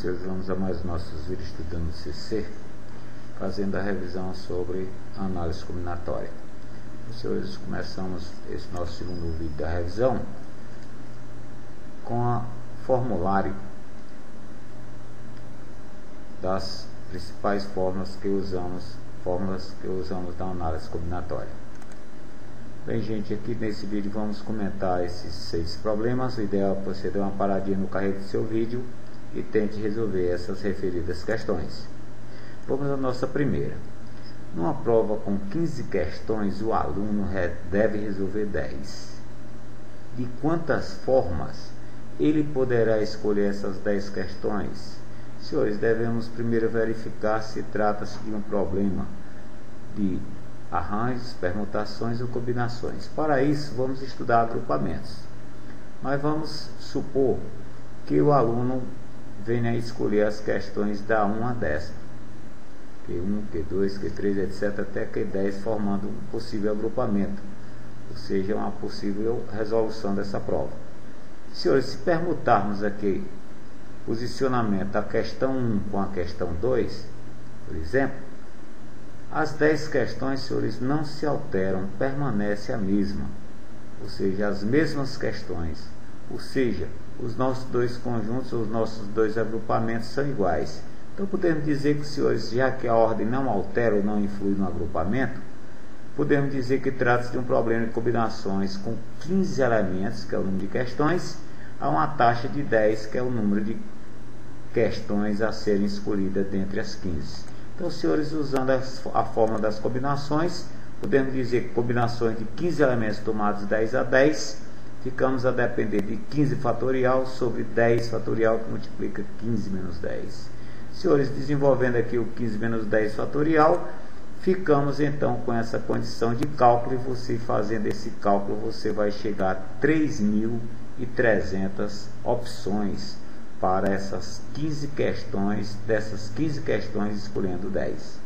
senhores, vamos a mais nossos vídeos estudando CC, fazendo a revisão sobre análise combinatória. Senhores, começamos esse nosso segundo vídeo da revisão com a formulário das principais fórmulas que usamos na análise combinatória. Bem, gente, aqui nesse vídeo vamos comentar esses 6 problemas. O ideal é você dar uma paradinha no carreiro do seu vídeo e tente resolver essas referidas questões. Vamos à nossa primeira. Numa prova com 15 questões, o aluno deve resolver 10. De quantas formas ele poderá escolher essas 10 questões? Senhores, devemos primeiro verificar se trata-se de um problema de arranjos, permutações ou combinações. Para isso, vamos estudar agrupamentos. Mas vamos supor que o aluno venha a escolher as questões da 1 a 10. Q1, Q2, Q3, etc. até Q10, formando um possível agrupamento, ou seja, uma possível resolução dessa prova. Senhores, se permutarmos aqui posicionamento da questão 1 com a questão 2, por exemplo, as 10 questões, senhores, não se alteram, permanece a mesma, ou seja, as mesmas questões, ou seja, os nossos dois conjuntos, os nossos dois agrupamentos são iguais. Então podemos dizer que, senhores, já que a ordem não altera ou não influi no agrupamento, podemos dizer que trata-se de um problema de combinações com 15 elementos, que é o número de questões, a uma taxa de 10, que é o número de questões a serem escolhidas dentre as 15. Então, senhores, usando a fórmula das combinações, podemos dizer que combinações de 15 elementos tomados 10 a 10, ficamos a depender de 15 fatorial sobre 10 fatorial, que multiplica 15 menos 10. Senhores, desenvolvendo aqui o 15 menos 10 fatorial, ficamos então com essa condição de cálculo, e você fazendo esse cálculo, você vai chegar a 3.300 opções para essas 15 questões, dessas 15 questões escolhendo 10.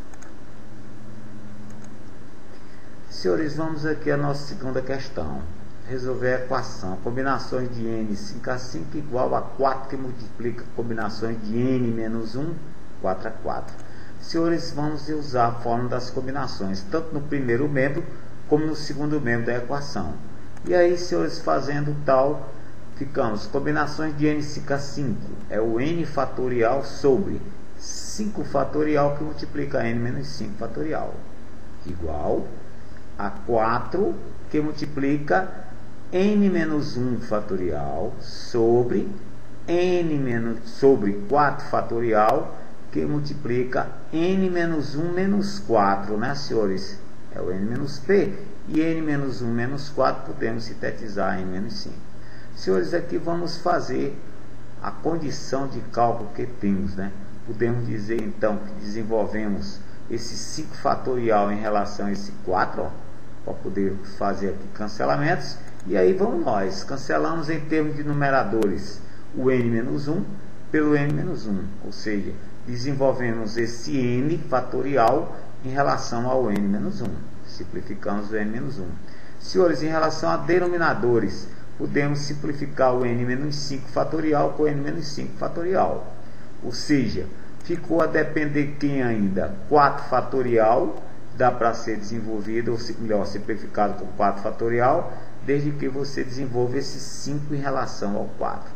Senhores, vamos aqui à nossa segunda questão. Resolver a equação. Combinações de n 5 a 5 igual a 4, que multiplica combinações de n menos 1, 4 a 4. Senhores, vamos usar a fórmula das combinações, tanto no primeiro membro como no segundo membro da equação. E aí, senhores, fazendo tal, ficamos, combinações de n 5 a 5 é o n fatorial sobre 5 fatorial, que multiplica n menos 5 fatorial, igual a 4, que multiplica n menos 1 fatorial sobre sobre 4 fatorial, que multiplica n menos 1 menos 4, né, senhores? É o n menos p, e n menos 1 menos 4 podemos sintetizar em menos 5. Senhores, aqui vamos fazer a condição de cálculo que temos, né? Podemos dizer então que desenvolvemos esse 5 fatorial em relação a esse 4, ó, para poder fazer aqui cancelamentos. E aí vamos nós, cancelamos em termos de numeradores o n menos 1 pelo n menos 1, ou seja, desenvolvemos esse n fatorial em relação ao n menos 1, simplificamos o n menos 1. Senhores, em relação a denominadores, podemos simplificar o n menos 5 fatorial com o n menos 5 fatorial, ou seja, ficou a depender quem ainda? 4 fatorial, dá para ser desenvolvido, ou melhor, simplificado com 4 fatorial, desde que você desenvolva esse 5 em relação ao 4.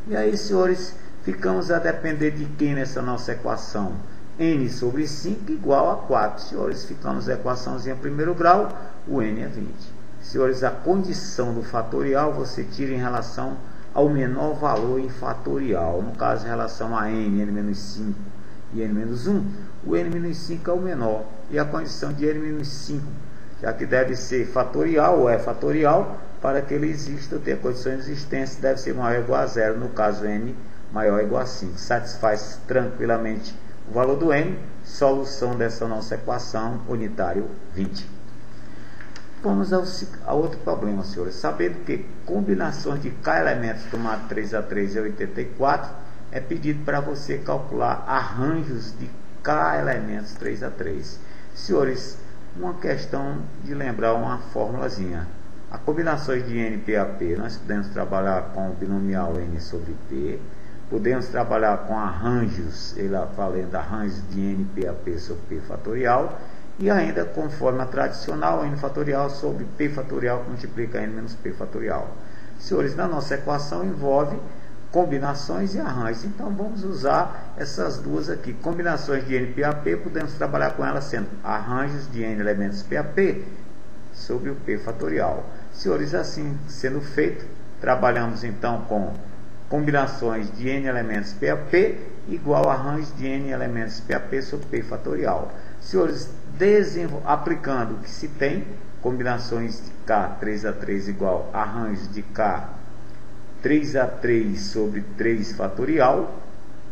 E aí, senhores, ficamos a depender de quem nessa nossa equação? N sobre 5 igual a 4. Senhores, ficamos a equaçãozinha primeiro grau, o n é 20. Senhores, a condição do fatorial você tira em relação ao menor valor em fatorial. No caso, em relação a n menos 5 e n menos 1, o n menos 5 é o menor. E a condição de n menos 5, já que deve ser fatorial ou é fatorial, para que ele exista, ter condições de existência, deve ser maior ou igual a 0, no caso n maior ou igual a 5. Satisfaz tranquilamente o valor do n, solução dessa nossa equação, unitário 20. Vamos ao outro problema, senhores. Sabendo que combinações de k elementos tomado 3 a 3 é 84, é pedido para você calcular arranjos de k elementos 3 a 3. Senhores, uma questão de lembrar uma formulazinha. A combinações de n, p a p, nós podemos trabalhar com o binomial n sobre p, Podemos trabalhar com arranjos, ele valendo arranjos de n PAP sobre P fatorial, e ainda com forma tradicional, n fatorial sobre P fatorial que multiplica n menos P fatorial. Senhores, na nossa equação envolve combinações e arranjos, então vamos usar essas duas aqui. Combinações de n PAP, podemos trabalhar com elas sendo arranjos de n elementos PAP sobre o P fatorial. Senhores, assim sendo feito, trabalhamos então com combinações de n elementos PAP igual a arranjos de n elementos PAP sobre P fatorial. Senhores, aplicando o que se tem, combinações de K 3A3 igual a arranjos de K 3A3 sobre 3 fatorial,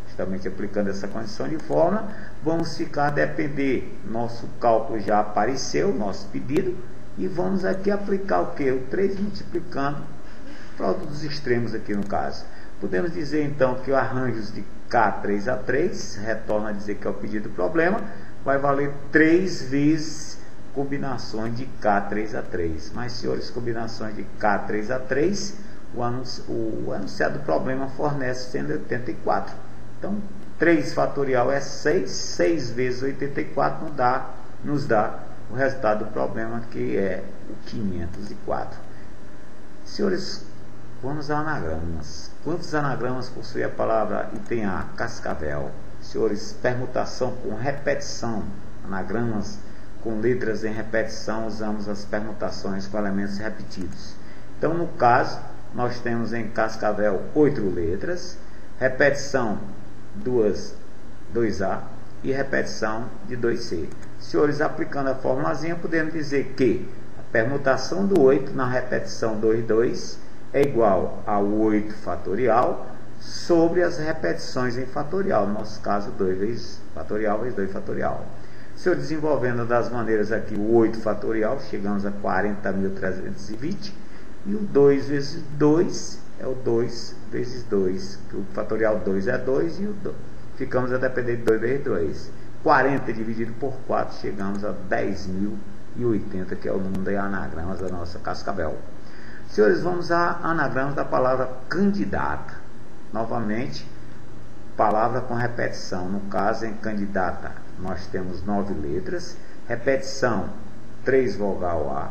justamente aplicando essa condição de fórmula, vamos ficar a depender, nosso cálculo já apareceu, nosso pedido, e vamos aqui aplicar o que? O 3 multiplicando produto dos extremos aqui no caso. Podemos dizer então que o arranjos de K 3A3, retorna a dizer que é o pedido do problema, vai valer 3 vezes combinações de K 3A3. Mas, senhores, combinações de K 3A3, o anunciado do problema fornece 184. Então, 3 fatorial é 6, 6 vezes 84 nos dá o resultado do problema, que é o 504. Senhores, vamos a anagramas. Quantos anagramas possui a palavra item A? Cascavel. Senhores, permutação com repetição. Anagramas com letras em repetição, usamos as permutações com elementos repetidos. Então, no caso, nós temos em Cascavel 8 letras, repetição 2A e repetição de 2C. Senhores, aplicando a formulazinha, podemos dizer que a permutação do 8 na repetição 2 é igual a 8 fatorial sobre as repetições em fatorial, no nosso caso 2 vezes fatorial vezes 2 fatorial. Se eu desenvolvendo das maneiras aqui o 8 fatorial, chegamos a 40.320, e o 2 vezes 2 é o 2 vezes 2, que o fatorial 2 é 2, e ficamos a depender de 2 vezes 2. 40 dividido por 4, chegamos a 10.080, que é o número de anagramas da nossa Cascavel. Senhores, vamos a anagramas da palavra candidata. Novamente, palavra com repetição. No caso, em candidata, nós temos 9 letras. Repetição, 3 vogal A.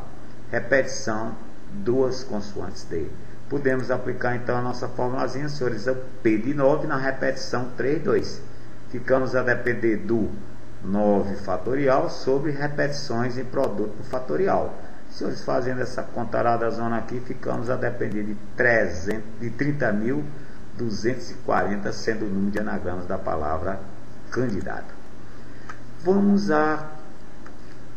Repetição, 2 consoantes D. Podemos aplicar, então, a nossa formulazinha, senhores, o P de 9 na repetição 3, 2. Ficamos a depender do 9 fatorial sobre repetições em produto no fatorial. Senhores, fazendo essa contarada zona aqui, ficamos a depender de 30.240, sendo o número de anagramas da palavra candidato. Vamos a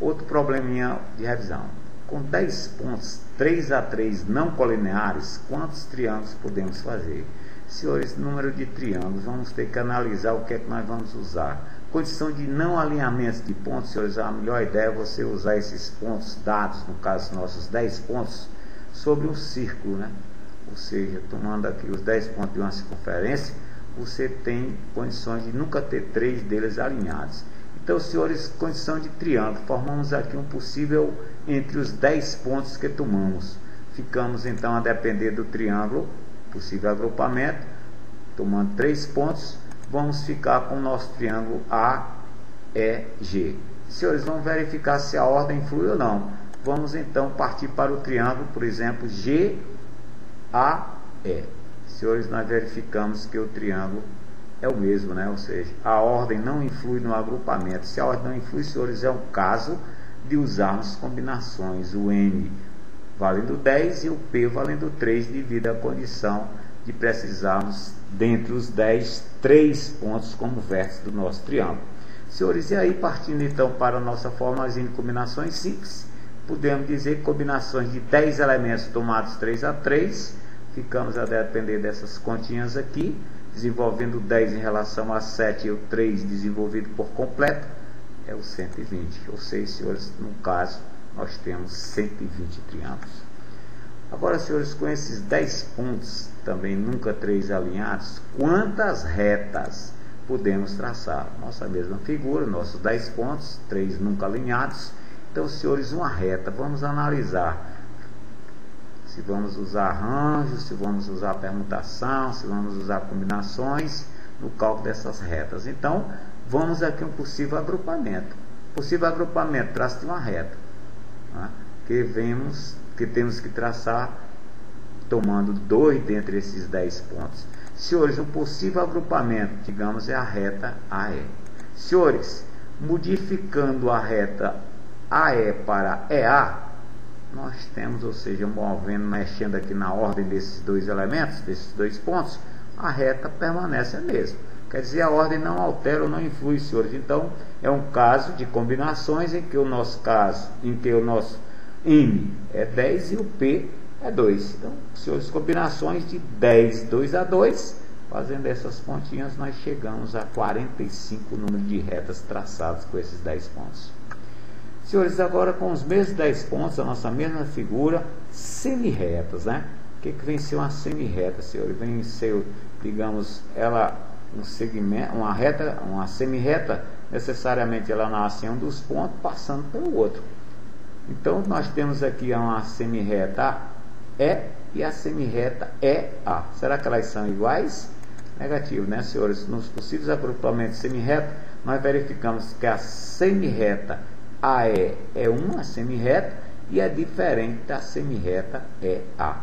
outro probleminha de revisão. Com 10 pontos 3A3 não colineares, quantos triângulos podemos fazer? Senhores, número de triângulos, vamos ter que analisar o que é que nós vamos usar. Condição de não alinhamento de pontos, senhores, a melhor ideia é você usar esses pontos dados, no caso nossos 10 pontos, sobre um círculo, né? Ou seja, tomando aqui os 10 pontos de uma circunferência, você tem condições de nunca ter 3 deles alinhados. Então, senhores, condição de triângulo, formamos aqui um possível entre os 10 pontos que tomamos. Ficamos então a depender do triângulo, possível agrupamento, tomando 3 pontos, vamos ficar com o nosso triângulo AEG. Senhores, vamos verificar se a ordem flui ou não. Vamos então partir para o triângulo, por exemplo, GAE. Senhores, nós verificamos que o triângulo é o mesmo, né? Ou seja, a ordem não influi no agrupamento. Se a ordem não influi, senhores, é um caso de usarmos combinações, o N valendo 10 e o P valendo 3, devido à condição de precisarmos, dentre os 10, 3 pontos como vértice do nosso triângulo. Senhores, e aí, partindo então para a nossa formulazinha de combinações simples, podemos dizer que combinações de 10 elementos tomados 3A3, ficamos a depender dessas continhas aqui, desenvolvendo 10 em relação a 7 e o 3 desenvolvido por completo, é o 120. Ou seja, senhores, no caso, nós temos 120 triângulos. Agora, senhores, com esses 10 pontos, também nunca 3 alinhados, quantas retas podemos traçar? Nossa mesma figura, nossos 10 pontos, 3 nunca alinhados. Então, senhores, uma reta, vamos analisar. se vamos usar arranjos, se vamos usar permutação, se vamos usar combinações no cálculo dessas retas. Então, vamos aqui um possível agrupamento. Possível agrupamento, traço de uma reta, né, que temos que traçar tomando 2 dentre esses 10 pontos. Senhores, um possível agrupamento, digamos, é a reta AE. Senhores, modificando a reta AE para EA, nós temos, ou seja, mexendo aqui na ordem desses 2 elementos, desses 2 pontos, a reta permanece a mesma. Quer dizer, a ordem não altera ou não influi, senhores. Então, é um caso de combinações em que o nosso M é 10 e o P é 2. Então, senhores, combinações de 10, 2 a 2, fazendo essas pontinhas, nós chegamos a 45 número de retas traçadas com esses 10 pontos. Senhores, agora com os mesmos 10 pontos, a nossa mesma figura, semi-retas, né? O que vem ser uma semi-reta, senhores? Vem ser, digamos, ela um segmento, uma semi-reta, necessariamente ela nasce em um dos pontos, passando pelo outro. Então, nós temos aqui uma semi-reta E e a semi-reta EA. Será que elas são iguais? Negativo, né, senhores? Nos possíveis agrupamentos semi-reta, nós verificamos que a semi-reta AE é uma semi-reta e é diferente da semi-reta EA.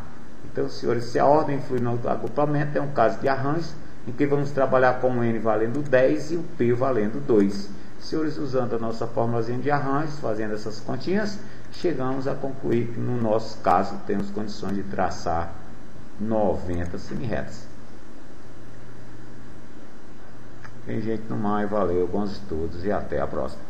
Então, senhores, se a ordem influi no agrupamento, é um caso de arranjo, em que vamos trabalhar com o N valendo 10 e o P valendo 2. Senhores, usando a nossa formulazinha de arranjos, fazendo essas continhas, chegamos a concluir que no nosso caso temos condições de traçar 90 semi-retas. Tem gente no mais, valeu, bons estudos e até a próxima.